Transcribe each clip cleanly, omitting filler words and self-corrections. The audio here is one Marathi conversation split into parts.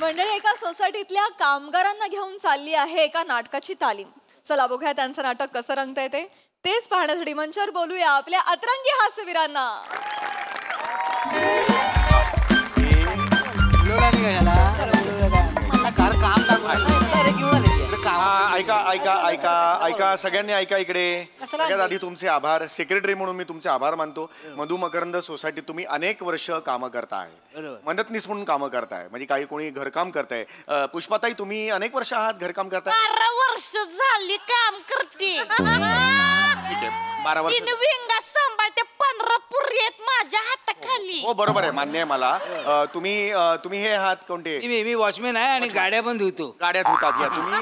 मंडळी एका सोसायटीतल्या कामगारांना घेऊन चालली आहे एका नाटकाची तालीम. चला बघूया त्यांचं नाटक कसं रंगतंय ते. तेच पाहण्यासाठी मंचावर बोलूया आपल्या अतरंगी हास्यवीरांना. ऐका ऐका ऐका ऐका सगळ्यांनी ऐका इकडे. सगळ्यात आधी तुमचे आभार. सेक्रेटरी म्हणून मी तुमचे आभार मानतो. मधु मकरंद सोसायटी तुम्ही अनेक वर्ष कामं करताय, मदतनीस म्हणून कामं करताय, म्हणजे काही कोणी घरकाम करताय. पुष्पाताई तुम्ही अनेक वर्ष आहात घरकाम करताय. 12 वर्ष झाली काम करते. 12 वर्ष सांभाळते. 15 पुरी आहेत माझ्या हाताखाली. हो बरोबर आहे, मान्य आहे मला. तुम्ही हे आहात कोणते? मी वॉचमॅन आहे आणि गाड्या पण धुतो. गाड्या धुतात या तुम्ही?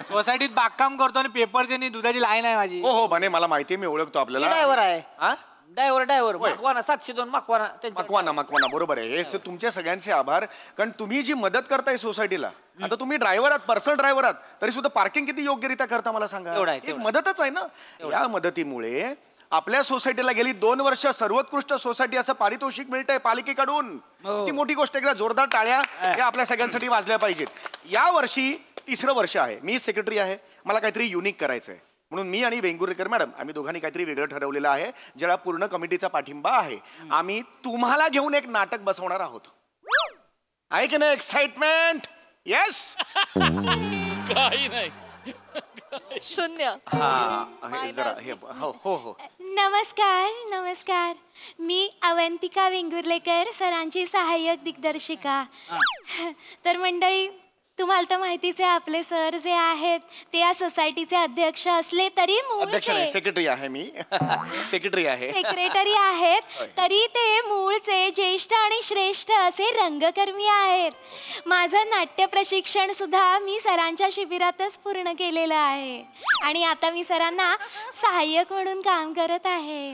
सोसायटीत बागकाम करतो आणि पेपरची आणि दुधाची लाईन आहे माझी. हो हो बने मला माहिती आहे, मी ओळखतो आपल्याला. ड्रायव्हर आहे. हा ड्रायव्हर मकवाना 702 मकवाना बरोबर आहे. हे तुमचे सगळ्यांचे आभार. कारण तुम्ही जी मदत करताय सोसायटीला, आता तुम्ही ड्रायव्हर आहात, पर्सनल ड्रायव्हर आहात, तरी सुद्धा पार्किंग किती योग्यरित्या करता मला सांगा. एक मदतच आहे ना. या मदतीमुळे आपल्या सोसायटीला गेली 2 वर्ष सर्वोत्कृष्ट सोसायटी असं पारितोषिक मिळतंय पालिकेकडून. ती मोठी गोष्ट. एकदा जोरदार टाळ्या या आपल्या सगळ्यांसाठी वाजल्या पाहिजेत. या वर्षी 3रं वर्ष आहे. मी सेक्रेटरी आहे. मला काहीतरी युनिक करायचं आहे, म्हणून मी आणि वेंगुर्लेकर मॅडम आम्ही दोघांनी काहीतरी वेगळं ठरवलेलं आहे, ज्याला पूर्ण कमिटीचा पाठिंबा आहे. आम्ही तुम्हाला घेऊन एक नाटक बसवणार आहोत. आहे की नाही एक्साइटमेंट? येस. काही नाही. शून्य. जरा हे हो हो हो. नमस्कार. मी अवंतिका वेंगुर्लेकर, सरांची सहाय्यक दिग्दर्शिका. तर मंडळी, तुम्हाला तर माहितीच आहे आपले सर जे आहेत ते या सोसायटीचे अध्यक्ष असले तरी मूळचे सेक्रेटरी आहे. मी सेक्रेटरी आहे. सेक्रेटरी आहेत तरी ते मूळचे ज्येष्ठ आणि श्रेष्ठ असे रंगकर्मी आहेत. माझं नाट्य प्रशिक्षण सुद्धा मी सरांच्या शिबिरातच पूर्ण केलेलं आहे आणि आता मी सरांना सहाय्यक म्हणून काम करत आहे.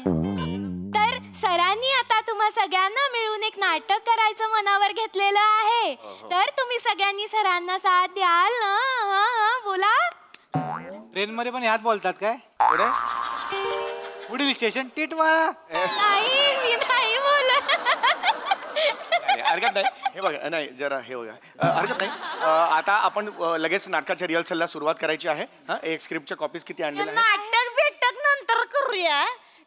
तर सरांनी आता तुम्हा सगळ्यांना मिळून एक नाटक करायचं मनावर घेतलेलं आहे. तर तुम्ही सगळ्यांनी सरांना साथ द्याल ना? बोला. ट्रेन मध्ये पण ह्यात बोलतात काय? पुढील स्टेशन टिटवाळा. नाही, मी नाही बोलत. हरकत नाही. हे बघा, नाही जरा हे बघा, हरकत नाही. आता आपण लगेच नाटकाच्या रिहर्सलला सुरुवात करायची आहे. एक स्क्रिप्टच्या कॉपीज किती आणलेल्या आहेत? नाटक भेटत नंतर करूया.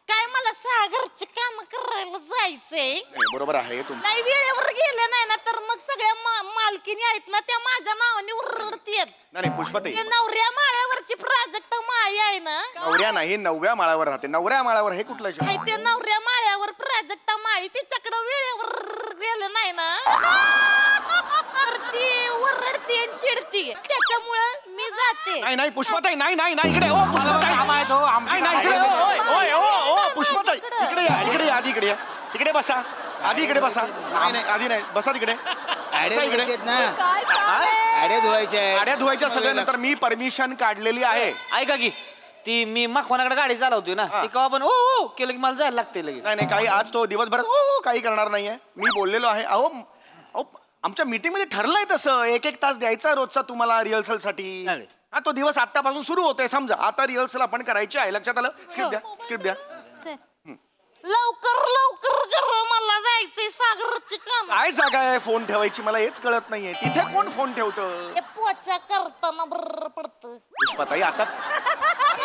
काय मला सागरचे काम करायला जायचंय. बरोबर आहे. नाही वेळेवर गेले नाही ना तर मग सगळ्या मालकीनी आहेत ना त्या माझ्या नावाने उरडतीयत. नाही पुष्पाताई, नवऱ्या माळ्यावरची प्राजक्ता माळी आहे ना. नवऱ्या नाही, 9व्या माळावर राहते. 9व्या माळावर हे कुठलं? ते 9व्या माळ्यावर प्राजक्ता माळी तिच्याकडे वेळेवर गेलं नाही ना तर ती ओरडती आणि चिडती. त्याच्यामुळे मी जाते. नाही नाही पुष्पाताई, नाही नाही नाही इकडे. ओ पुष्पाताई, नाही नाही इकडे. ओय ओ पुष्पाताई, इकडे या, इकडे आधी इकडे या. इकडे बसा, आधी इकडे बसा. नाही नाही आधी नाही, बसा तिकडे. गाड्या धुवायच्या सगळ्यांनंतर मी परमिशन काढलेली आहे. ऐका की ती मी मकवानाकडे गाडी चालवतोय ना, ती केव्हा पण ओ केलं की मला जायला लागते लगेच. नाही नाही काही आज तो दिवसभरात ओ काही करणार नाहीये. मी बोललेलो आहे. अहो आमच्या मीटिंग मध्ये ठरलंय तसं 1-1 तास द्यायचा रोजचा तुम्हाला रिहर्सल साठी. हा तो दिवस आतापासून सुरू होतोय. समजा आता रिहर्सल आपण करायची आहे. लक्षात आलं? स्क्रिप्ट द्या. लवकर करा, मला जायचंय सागरची काम. काय जागा आहे फोन ठेवायची मला हेच कळत नाहीये. तिथे कोण फोन ठेवतं? पोचा करताना बरं पडतं. पुष्पाताई आता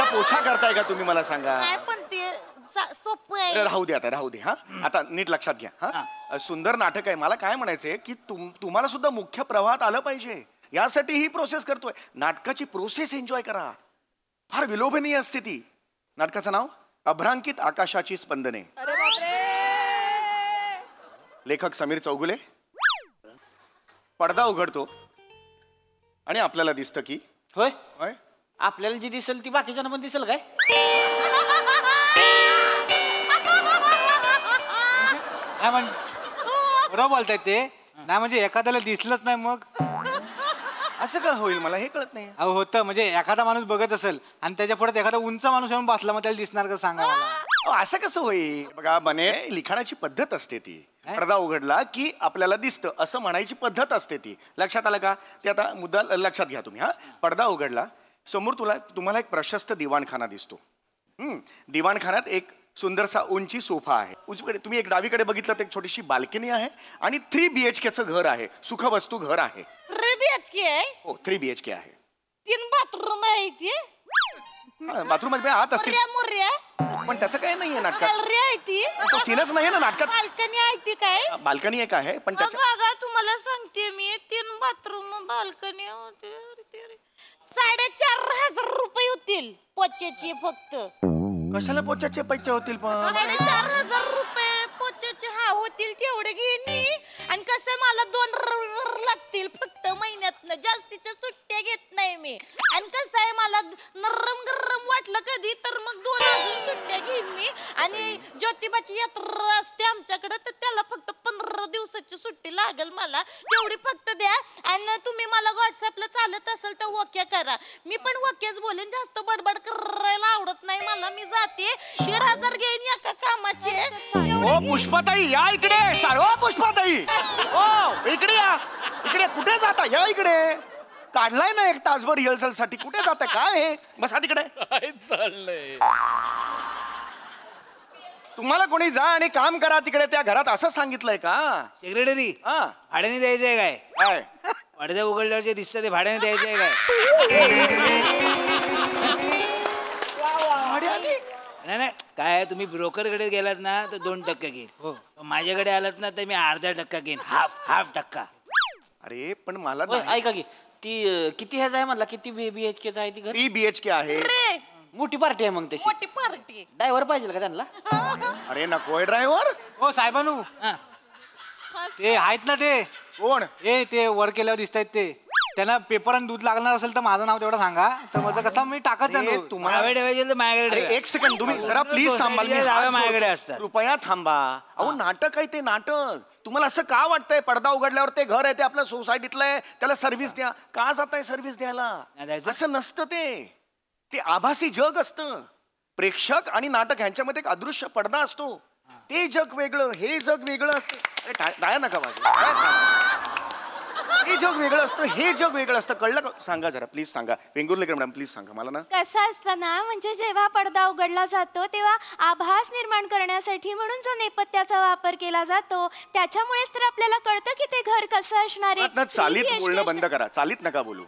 पोछा करताय का तुम्ही मला सांगा? काय पण ते सोपं आहे. राहू दे आता, राहू दे. हा आता नीट लक्षात घ्या. हा सुंदर नाटक आहे. मला काय म्हणायचंय की तुम्हाला सुद्धा मुख्य प्रवाहात आलं पाहिजे, यासाठी ही प्रोसेस करतोय. नाटकाची प्रोसेस एन्जॉय करा. फार विलोभनीय असते ती. नाटकाचं नाव अभ्रांकित आकाशाची स्पंदने. लेखक समीर चौगुले. पडदा उघडतो आणि आपल्याला दिसतं की होय होय आपल्याला जी दिसेल ती बाकीच्यांना पण दिसेल काय? बरोबर बोलतायत ते. नाही म्हणजे एखाद्याला दिसलंच नाही मग असं का होईल मला हे कळत नाही. अहो होतं म्हणजे एखादा माणूस बघत असेल आणि त्याच्या पुढे एखादा उंच माणूस येऊन बसला, मग त्याला दिसणार का सांगा मला. असं कसं होईल? बघा बने, लिखाणाची पद्धत असते ती. पडदा उघडला की आपल्याला दिसतं असं म्हणायची पद्धत असते ती. लक्षात आलं का? ते आता मुद्दा लक्षात घ्या तुम्ही. हा पडदा उघडला, समोर तुम्हाला एक प्रशस्त दिवाणखाना दिसतो. दिवाणखान्यात एक सुंदरसा उंची सोफा आहे. उजवीकडे तुम्ही एक डावीकडे बघितलं तर एक छोटीशी बाल्कनी आहे आणि 3 BHKचं घर आहे. सुखवस्तू घर आहे. 3 BHK आहे. हो 3 BHK आहे. 3 बाथरूम आहे ती. बाथरूम मध्ये आत असतील मुर्या पण त्याचं काही नाहीये नाटकात. गॅलरी आहे ती. तो सीनच नाहीये ना नाटकात. बाल्कनी आहे ती काय. बाल्कनी एक आहे पण त्याच्या बघा तुम्हाला सांगते मी 3 बाथरूम बाल्कनी होते. 4,500 रुपये होतील पोच्याचे फक्त. कशाला पोचाचे पैसे होतील पण 4,500 रुपये पोच्याचे होतील तेवढे घेईन मी. आणि कसं मला 2 रविवार लागतील फक्त महिन्यातनं. जास्तीच्या सुट्ट्या घेत नाही मी. आणि कसं आहे मला नरम गरम वाटलं कधी तर मग 2 अजून सुट्ट्या घेईन मी. आणि ज्योतिबाची यात्रा असते आमच्याकडे तर त्याला फक्त 15 दिवसाची सुट्टी लागेल मला. तेवढी फक्त द्या. आणि तुम्ही मला व्हॉट्सअपला चालत असेल तर ओके करा. मी पण ओकेच बोलेन. जास्त बडबड करायला आवडत नाही मला. मी जाते 1,500 घेईन एका कामाचे. ओ पुष्पाताई या इकडे. ओ पुष्पाताई ओ इकडे या. इकडे कुठे जाता या इकडे. काढलाय ना 1 तासभर रिहर्सल साठी. कुठे जाताय काय हे. बसा तिकडे. काय चाललंय. तुम्हाला कोणी जा आणि काम करा तिकडे. त्या घरात असं सांगितलंय का. सेक्रेटरी हा भाड्याने द्यायचंय काय. काय पडद्या उघडल्यावर जे दिसतं ते भाड्याने द्यायचंय काय. भाड्याने? नाही नाही काय तुम्ही ब्रोकरकडे गेलात ना तर 2% घेईन. हो माझ्याकडे आलात ना तर मी अर्धा टक्का घेईन. हाफ टक्का. अरे पण मला होय, ऐका की ती किती ह्याचा आहे म्हणला. किती BHKचं आहे ती घर. 3 BHK आहे. रे, मोठी पार्टी आहे मग तशी. मोठी पार्टी. ड्रायव्हर पाहिजे का त्यांना. अरे नकोय ड्रायव्हर. हो साहेबानू हा. ते आहेत ना ते कोण ते वर केल्यावर दिसत आहेत ते. त्यांना पेपर आणि दूध लागणार असेल तर माझं नाव तेवढं सांगा तर माझं कसं मी टाकत अरे, जातो. तुम्हाला- तुम्हाला ठेवायचे तर माझ्याकडे अरे ठेवा. एक सेकंड तुम्ही जरा प्लीज थांबा. मी जागा हात माझ्याकडे जोडतो. असतात. कृपया थांबा. अहो नाटक आहे ते नाटक. तुम्हाला असं का वाटतंय पडदा उघडल्यावर ते घर आहे ते आपल्या सोसायटीतलं आहे त्याला सर्व्हिस द्या. का जाताय सर्व्हिस द्यायला. नाही द्यायचं. असं नसतं ते आभासी जग असतं. प्रेक्षक आणि नाटक ह्यांच्यामध्ये एक अदृश्य पडदा असतो. ते जग वेगळं हे जग वेगळं असतं. अरे टाळ्या नका वाजवा. हे जग वेगळं असतं हे जग वेगळं असतं. कळलं का. सांगा जरा प्लीज सांगा. वेंगुर्लेकर मॅडम प्लीज सांगा मला ना. कसं असतं ना म्हणजे जेव्हा पडदा उघडला जातो तेव्हा आभास निर्माण करण्यासाठी म्हणून जो नेपथ्याचा वापर केला जातो त्याच्यामुळेच तर आपल्याला कळतं की ते घर कसं असणार आहे. ना चालीत बोलणं बंद करा. चालीत नका बोलू.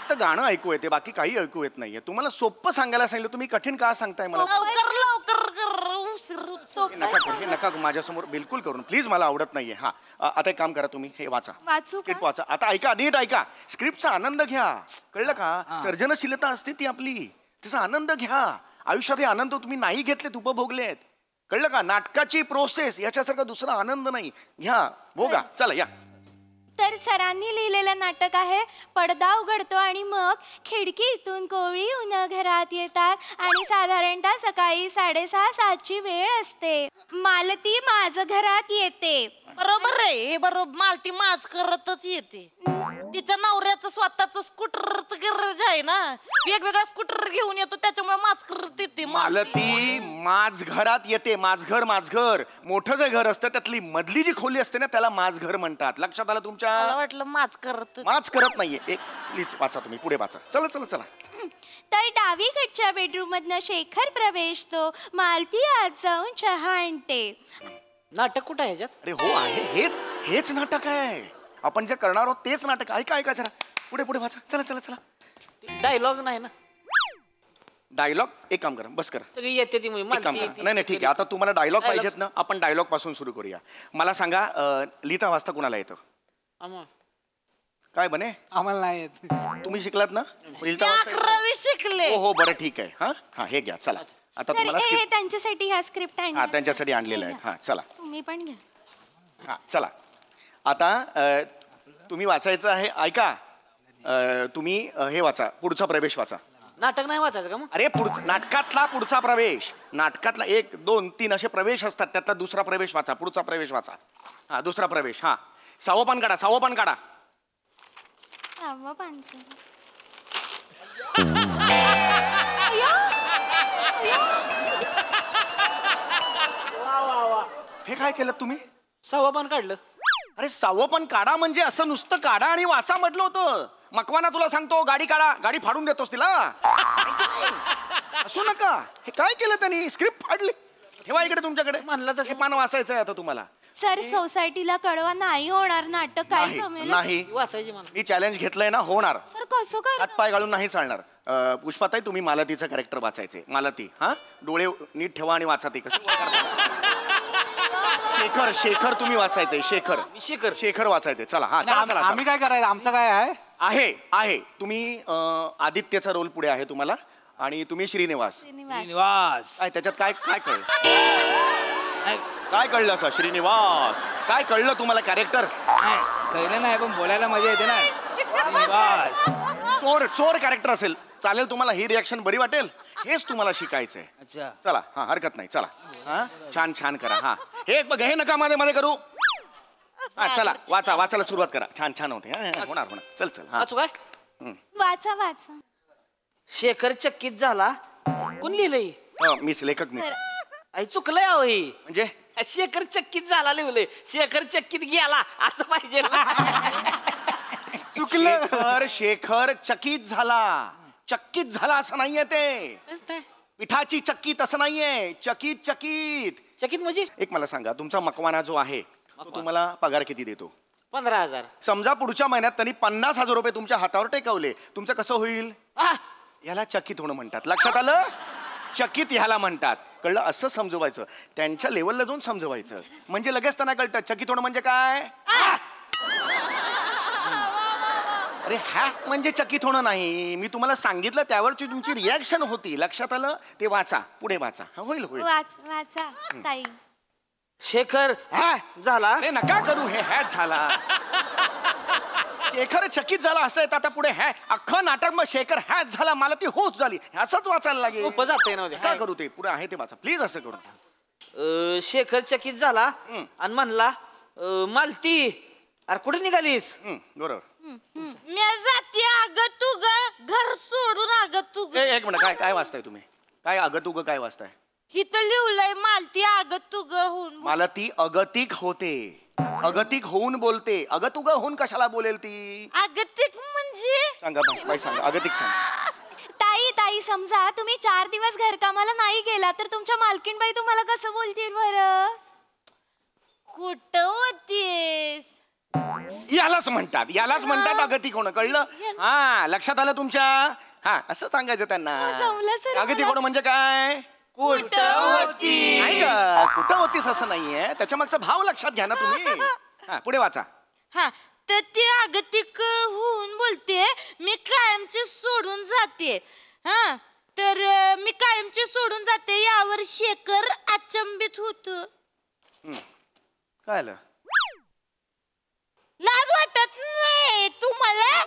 फक्त गाणं ऐकू येते बाकी काही ऐकू येत नाहीये. तुम्हाला सोपं सांगायला सांगितलं तुम्ही कठीण का सांगताय मला. लवकर कर उशीर होतो. नका करू हे नका माझ्यासमोर बिलकुल करून प्लीज. मला आवडत नाहीये. हा आता एक काम करा तुम्ही हे वाचा. वाचू का? स्क्रिप्ट वाचा. आता ऐका नीट ऐका. स्क्रिप्टचा आनंद घ्या. कळलं का. सर्जनशीलता असते ती आपली. त्याचा आनंद घ्या. आयुष्यात हे आनंद तुम्ही नाही घेतलेत उपभोगलेत. कळलं का. नाटकाची प्रोसेस याच्यासारखा दुसरा आनंद नाही. घ्या भोगा. चला या. तर सरांनी लिहिलेलं नाटक आहे पडदा उघडतो आणि मग खिडकीतून कोवळी उन्हं घरात येतात आणि साधारणतः सकाळी 6:30-7ची वेळ असते. मालती माझं घरात येते. बरोबर आहे हे बरोबर. मालती माज करतच येते. तिच्या नवऱ्याचं स्वतःच स्कूटरचं गॅरेज आहे ना. वेगवेगळा स्कूटर घेऊन येतो त्याच्यामुळे माज करत येते. मालती माझ घरात येते. माझघर मोठं जे घर असतं त्यातली मधली जी खोली असते ना त्याला माझघर म्हणतात. लक्षात आलं तुमच्या. मला वाटलं माज करत. माच करत नाहीये. एक प्लीज वाचा तुम्ही पुढे वाचा. चला चला चला. तर डावीकडच्या बेडरूम मधनं शेखर प्रवेशतो. मालती आज जाऊन चहा आणते. नाटक कुठं आहे ह्याच्यात. अरे हो आहे हेच नाटक आहे. आपण जे करणार आहोत तेच नाटक. ऐका जरा पुढे वाचा. चला चला चला. डायलॉग नाही ना. डायलॉग एक काम करा बस करा. सगळी येते ती एक काम करा. नाही ठीक आहे. आता तुम्हाला डायलॉग पाहिजेत ना. आपण डायलॉग पासून सुरू करूया. मला सांगा लिहिता वाचता कुणाला येतं. काय बने आम्हाला नाही येत. तुम्ही शिकलात ना. लिहिता वाचता 11वी शिकले. हो बरं ठीक आहे. हा हे घ्या चला. आता तर तुम्हाला हे स्क्रिप्ट त्यांच्यासाठी ह्या स्क्रिप्ट हा आणल्या. त्यांच्यासाठी आणलेलं आहे. हा चला. तुम्ही पण घ्या. हा चला. आता तुम्ही वाचायचं आहे. ऐका तुम्ही हे वाचा. पुढचा प्रवेश वाचा. नाटक नाही वाचायचं का मग. अरे नाटकातला पुढचा प्रवेश. नाटकातला 1, 2, 3 असे प्रवेश असतात. त्यातला दुसरा प्रवेश वाचा. पुढचा प्रवेश वाचा. हा दुसरा प्रवेश. हा सावपान काढा. सहावं पानचं. हे काय केलं तुम्ही. 6वं पान काढलं. अरे 6वं पण काढा म्हणजे असं नुसतं काढा आणि वाचा म्हटलं होतं. मकवाना तुला सांगतो गाडी काढा. गाडी फाडून देतोस तिला. असू नका. हे काय केलं त्यांनी. स्क्रिप्ट फाडली. ठेवा इकडे तुमच्याकडे. म्हणलं तसं. हे पान वाचायचं आहे आता तुम्हाला. सर सोसायटीला कळवा नाही होणार नाटक काय नाही जमेल नाही वाचायची मला. मी चॅलेंज घेतलंय ना, होणार. सर कसं कर हात पाय घालून नाही चालणार. पुष्पाताई तुम्ही मालतीचं कॅरेक्टर वाचायचे. मालती, हा डोळे नीट ठेवा आणि वाचा ते कसं. शेखर शेखर तुम्ही वाचायचंय. शेखर शेखर शेखर वाचायचंय. चला हा चला चला आम्ही काय करायचं, आमचं काय आहे? आहे आहे तुम्ही आदित्यचा रोल पुढे आहे तुम्हाला आणि तुम्ही श्रीनिवास. श्रीनिवास काय त्याच्यात काय काय कळलं? काय कळलं असं श्रीनिवास? काय कळलं तुम्हाला कॅरेक्टर? नाही, कळलं नाही पण बोलायला मजा येते ना. श्रीनिवास चोर चोर कॅरेक्टर असेल चालेल तुम्हाला. ही रिॲक्शन बरी वाटेल. हेच तुम्हाला शिकायचंय. अच्छा चला हा हरकत नाही. चला हा छान छान करा. हा हे बघ हे नका मध्ये मध्ये करू. हा चला वाचायला सुरुवात करा. छान छान होते. होणार होणार. चल चल हा वाचू काय? वाचा वाचा शेखर चक्कीत झाला. कोण लिहिलंय? मीच लेखक मीच. आई चुकलंय अहो ही. म्हणजे शेखर चक्कीत झाला लिहिलंय. शेखर चक्कीत गेला असं पाहिजे ना. शेखर शेखर चकित झाला. चक्कीत झाला असं नाहीये ते. पिठाची चक्की तसं नाहीये. चकित चकित चकित म्हणजे एक मला सांगा तुमचा मकवाना जो आहे तो तुम्हाला पगार किती देतो? 15,000. समजा पुढच्या महिन्यात त्यांनी 50,000 रुपये तुमच्या हातावर टेकवले, तुमचं कसं होईल? याला चकित होणं म्हणतात. लक्षात आलं? चकित ह्याला म्हणतात. कळलं? असं समजवायचं. त्यांच्या लेवलला जाऊन समजवायचं म्हणजे लगेच त्यांना कळतं चकित होणं म्हणजे काय. अरे हा म्हणजे चकित होणं नाही. मी तुम्हाला सांगितलं त्यावरची तुमची रिॲक्शन होती. लक्षात आलं? ते वाचा पुढे वाचा. होईल होईल. वाचा ताई. शेखर झाला. अरे नका करू हे हॅच झाला. शेखर चकित झाला असं आहे. आता पुढे हॅ अख्खं नाटक मग शेखर हॅच झाला मला ती होच झाली असंच वाचायला लागेल. सोपं जातंय ना काय करू ते पुढे आहे ते वाचा प्लीज. असं करू. शेखर चकित झाला आणि म्हणला मालती अरे कुठे निघालीस? बरोबर. मी जाते अगं तू ग घर सोडून अगं तू ग. एक मिनिट काय काय वाचताय तुम्ही? काय अगतुग काय वाचताय? इथं लिवलंय मालती अगं तू ग होऊन मला ती अगतिक होते. अगतिक होऊन बोलते. अगतुग होऊन कशाला बोलेल ती? अगतिक म्हणजे सांगा बाई सांगा. अगतिक सांगा. ताई समजा तुम्ही 4 दिवस घरकामाला नाही गेला तर तुमच्या मालकीणबाई तुम्हाला कसं बोलतील बरं? कुठं होतीस? यालाच म्हणतात अगतिक होणं. कळलं? हा लक्षात आलं तुमच्या? हा असं सांगायचं त्यांना. जमलं सर अगतिक होणं म्हणजे काय? कुठं होती? नाही का कुठं होतीस असं नाहीये. त्याच्या मागचा भाव लक्षात घ्या ना तुम्ही. हा पुढे वाचा. हा तर ते अगतिक होऊन बोलते मी कायमचे सोडून जाते. हा तर मी कायमचे सोडून जाते यावर शेखर अचंबित होतो. काय आलं? लाज वाटत नाही तुम्हाला?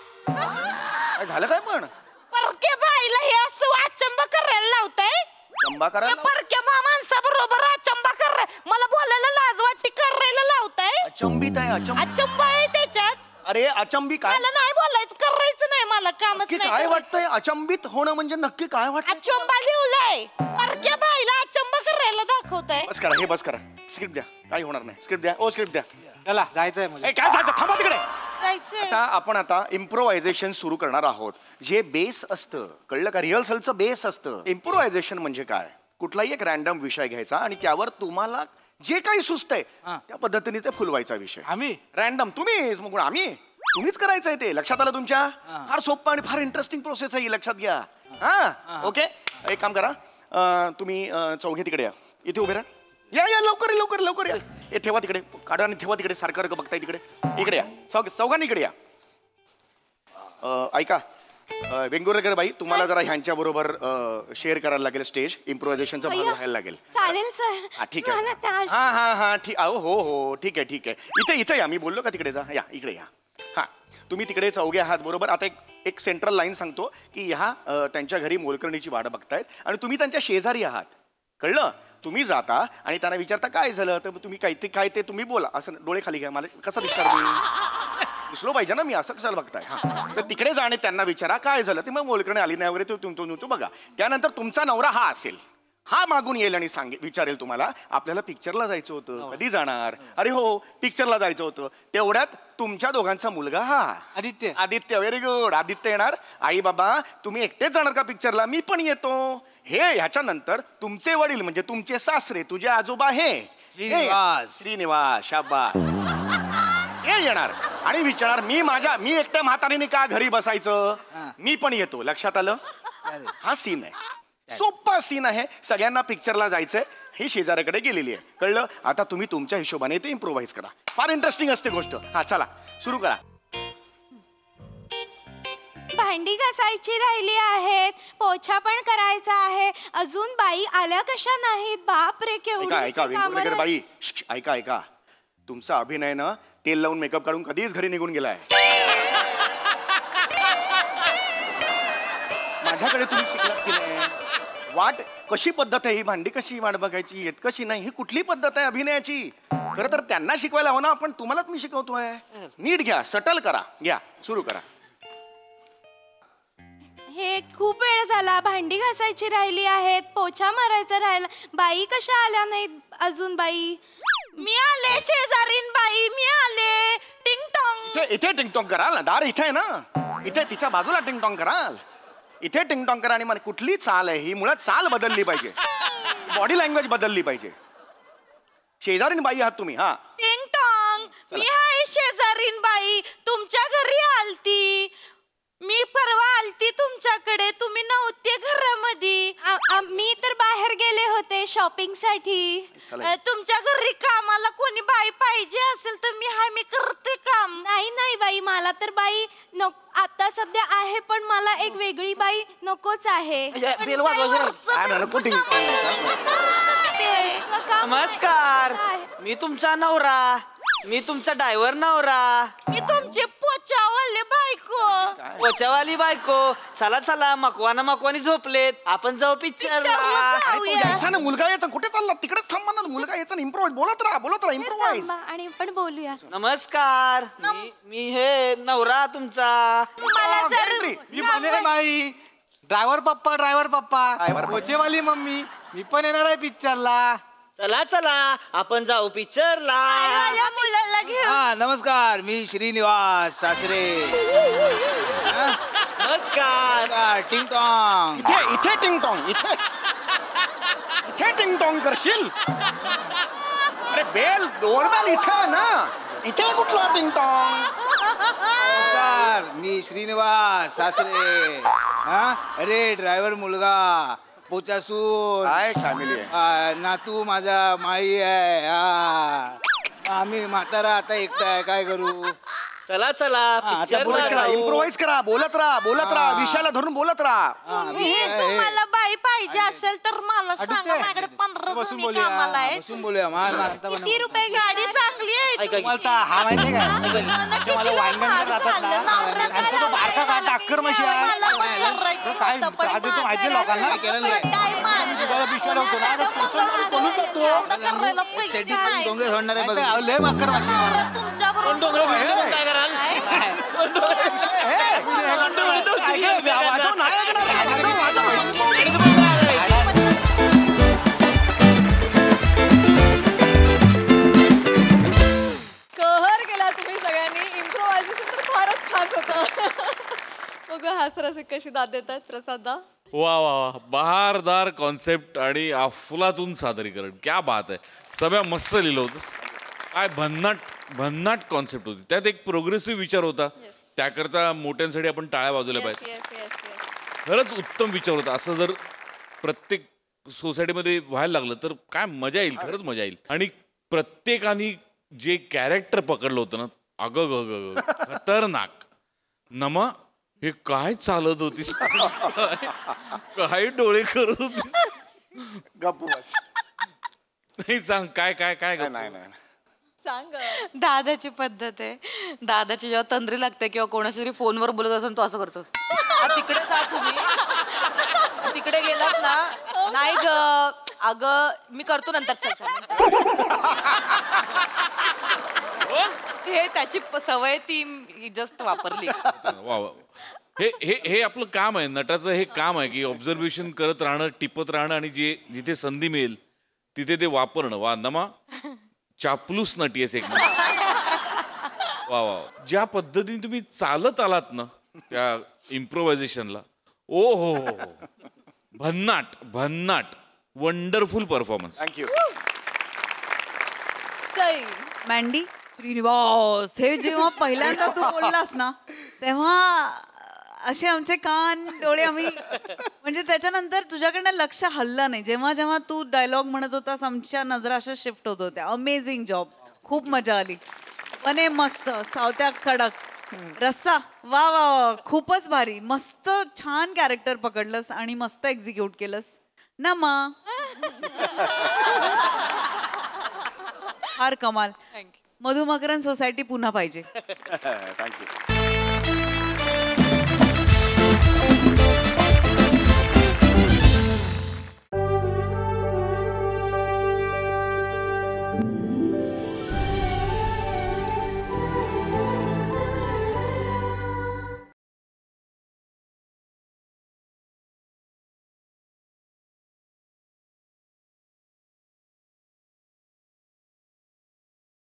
काय झालं काय पण? परक्या बाईला हे असं अचंबा करायला लावताय? चंबा करायला? परक्या माणसाबरोबर अचंबा कर मला बोलायला लाज वाटते करायला लावताय? अचंबित आहे अचंबित. अचंबा आहे त्याच्यात. अरे अचंबी काय? मला नाही बोलायचं करायचं नाही मला कामच नक्की नाही काय करायचं. वाटतंय? अचंबित होणं म्हणजे नक्की काय वाटतं? अचंबा लिवलाय. परक्या बाईला अचंबा करायला दाखवताय. बस करा हे बस करा. स्क्रिप्ट द्या. काही होणार नाही. स्क्रिप्ट द्या. ओ स्क्रिप्ट द्या. चला जायचंय मला. ए, काय जायचं? थांबा तिकडे. जायचंय. आपण आता इम्प्रोव्हायझेशन सुरू करणार आहोत. जे बेस असतं कळलं का? रिहर्सलचं बेस असतं. इम्प्रोव्हायझेशन म्हणजे काय? कुठलाही एक रॅन्डम विषय घ्यायचा आणि त्यावर तुम्हाला जे काही सुचतंय त्या पद्धतीने ते फुलवायचा विषय. आम्ही रॅन्डम तुम्हीच मग तुम्हीच करायचंय ते. लक्षात आलं तुमच्या? फार सोपं आणि फार इंटरेस्टिंग प्रोसेस आहे. लक्षात घ्या. हा ओके एक काम करा. तुम्ही चौघे तिकडे या. इथे उभे राहा. या लवकर लवकर लवकर या. हे ठेवा तिकडे. काढा आणि ठेवा तिकडे. सारखं बघताय तिकडे. इकडे या. चौघांनी इकडे या. ऐका वेंगुर्लेकर बाई तुम्हाला जरा ह्यांच्या बरोबर शेअर करायला लागेल स्टेज. इम्प्रोव्हायझेशनचा भाग व्हायला लागेल. चालेल सर. हा ठीक आहे. मला ताश- हा ठीक. हो ठीक आहे ठीक आहे. इथे या. मी बोललो का तिकडे जा. या इकडे या. हा तुम्ही तिकडे चौघे आहात बरोबर. आता एक सेंट्रल लाईन सांगतो की ह्या त्यांच्या घरी मोलकरणीची वाट बघतायत आणि तुम्ही त्यांच्या शेजारी आहात. कळलं? तुम्ही जाता आणि त्यांना विचारता काय झालं तर तुम्ही काय ते तुम्ही बोला. असं डोळे खाली घ्या. मला कसं दिसणार मी? दिसलो पाहिजे ना मी. असं कशाला बघताय? हा तर तिकडे जा आणि त्यांना विचारा काय झालं ते. मग मोलकरणी आली नाही वगैरे तो बघा. त्यानंतर तुमचा नवरा हा असेल. हा मागून येईल आणि विचारेल तुम्हाला आपल्याला पिक्चरला जायचं होतं, कधी जाणार? अरे हो, पिक्चरला जायचं होतं. तेवढ्यात तुमच्या दोघांचा मुलगा हा आदित्य व्हेरी गुड. आदित्य येणार, आई बाबा तुम्ही एकटेच जाणार का पिक्चरला? मी पण येतो. हे ह्याच्यानंतर तुमचे वडील म्हणजे तुमचे सासरे, तुझे आजोबा हे श्रीनिवास शाबास हे येणार आणि विचारणार मी एकट्या म्हातारीने का घरी बसायचं, मी पण येतो. लक्षात आलं? हा सीन आहे, सोपा सीन आहे. सगळ्यांना पिक्चरला जायचंय, ही शेजाऱ्याकडे गेलेली आहे, कळलं? आता तुम्ही तुमच्या हिशोबाने ते इम्प्रोव्हाइज करा. फार इंटरेस्टिंग असते गोष्ट. हा चला सुरू करा. भांडी घासायची राहिली आहेत, पोछा पण करायचा आहे, अजून बाई आल्या कशा नाहीत? बाप रे, ऐका वेंगुर्लेकर बाई, ऐका तुमचा अभिनय ना तेल लावून मेकअप काढून कधीच घरी निघून गेलाय. माझ्याकडे तुम्ही शिकलात की नाही? वाट कशी पद्धत आहे ही? भांडी कशी वाट बघायची येत कशी नाही, ही कुठली पद्धत आहे अभिनयाची? खरं तर त्यांना शिकवायला हवं ना, आपण तुम्हालाच मी शिकवतोय. नीट घ्या, सटल करा. घ्या सुरू करा. हे खूप वेळ झाला, भांडी घासायची राहिली आहेत, पोछा मारायचा राहिला, बाई कशा आल्या नाहीत अजून? बाई मी आले शेजारीन बाई, मी आले. टिंग टॉंग. इथे टिंगटॉंग कराल ना, दार इथे आहे ना, इथे तिच्या बाजूला टिंगटॉंग कराल. इथे टिंगटॉंग करा. आणि मला कुठली चाल आहे ही? मुळात चाल बदलली पाहिजे, बॉडी लँग्वेज बदलली पाहिजे. शेजारीन बाई आहात तुम्ही. हा टिंग टॉंग. मी आहे शेजारीन बाई, तुमच्या घरी आलती. मी परवा आलती तुमच्याकडे, तुम्ही नव्हते घरामध्ये. मी तर बाहेर गेले होते शॉपिंग साठी. तुमच्या घरी कामाला कोणी बाई पाहिजे असेल तर मी करते काम. नाही बाई, मला तर बाई आता सध्या आहे, पण मला एक वेगळी बाई नकोच आहे. नमस्कार, मी तुमचा नवरा, मी तुमचा ड्रायव्हर नवरा, मी तुमचे पोचावाले बायको. पोचावाली बायको. चला चला, मकवानी झोपलेत, आपण जाऊ पिक्चरला. मुलगा यायचा कुठे चालला? तिकडेच थांबा ना. मुलगा यायचा इम्प्रोवाइज. बोलत राहा इम्प्रोवाइज. आणि आपण बोलूया. नमस्कार, मी हे नवरा तुमचा. मला जर मी बने बाई, ड्रायव्हर पप्पा, पोचेवाली मम्मी, मी पण येणार आहे पिक्चरला. चला चला, आपण जाऊ पिक्चरला. माझ्या मुलाला घेऊन. हा नमस्कार, मी श्रीनिवास सासरे. नमस्कार. टिंग टॉंग. इथे टिंगटॉंग. इथे टिंगटॉंग करशील? अरे बेल डोरबेल इथे आहे ना, इथे कुठला टिंगटॉंग? नमस्कार, मी श्रीनिवास सासरे. हा अरे ड्रायव्हर मुलगा, पोचासून काय फॅमिली आहे? नातू माझा माई आहे. आम्ही म्हातारा आता एकटा आहे, काय करू? चला चला, इम्प्रोवाइज करा. बोलत राहा विषयाला धरून बोलत राहा. तुम्हाला बाई पाहिजे असेल तर मला सांगा, माझ्याकडे 15 जणी कामाला आहेत. बसून बोलूया. किती रुपये? गाडी चांगली आहे. हा माहितीये का, मला वांगण जातात ना, बारका का टाक्कर मशी आहे. काय तू माहिती लोकांना केलं डोंगरे सोडणार आहे बघ. लय बाकर तुमच्या कहर केला तुम्ही सगळ्यांनी. इम्प्रोव्हायझेशन तर फारच खास होतं. बघा हास्यरसिक कशी दाद देतात प्रसाददा. वा वा वा, बहारदार कॉन्सेप्ट आणि अफलातून सादरीकरण. क्या बात आहे. सगळ्या मस्त लिहिलं होतं. काय भन्नाट कॉन्सेप्ट होती. त्यात एक प्रोग्रेसिव्ह विचार होता. त्याकरता मोठ्यांसाठी आपण टाळ्या वाजवल्या पाहिजे. खरंच उत्तम विचार होता. असं जर प्रत्येक सोसायटीमध्ये व्हायला लागलं तर काय मजा येईल. खरंच मजा येईल. आणि प्रत्येकाने जे कॅरेक्टर पकडलं होतं ना, अगं खतरनाक. नमा हे काय चालत होतीस, काय डोळे करत होतीस. गप्प बस. नाही सांग काय काय काय. नाही सांग. दादाची पद्धत आहे. दादाची जेव्हा तंद्री लागते किंवा कोणाशी तरी फोनवर बोलत असेल तो असं करतो. तिकडे जा तुम्ही, तिकडे गेलात ना. नाही ग, अगं मी करतो नंतर. हे त्याची सवय ती जस्ट वापरली. वा वा. हे हे हे आपलं काम आहे, नटाचं हे काम आहे की ऑब्झर्वेशन करत राहणं, टिपत राहणं आणि जिथे संधी मिळेल तिथे ते वापरणं. वा नमा, चापलूस नटी आहेस एक. वा वा, ज्या पद्धतीने तुम्ही चालत आलात ना त्या इम्प्रोव्हायझेशनला, ओ हो हो, भन्नाट भन्नाट, wonderful performance. Thank you. Sai. Mandy Srinivas हे जेव्हा पहिल्यांदा तू बोललास ना तेव्हा असे आमचे कान डोळे आम्ही म्हणजे त्याच्यानंतर तुझ्याकडनं लक्ष हललं नाही. जेव्हा जेव्हा तू डायलॉग म्हणत होतास आमच्या नजरा अशा शिफ्ट होत होत्या. अमेझिंग जॉब, खूप मजा आली. पणे मस्त, सावत्या कडक, रस्सा वा वा वा, खूपच भारी. मस्त छान कॅरेक्टर पकडलंस आणि मस्त एक्झिक्यूट केलंस ना मा. फार कमाल. मधुमकरन सोसायटी पुन्हा पाहिजे. थँक्यू.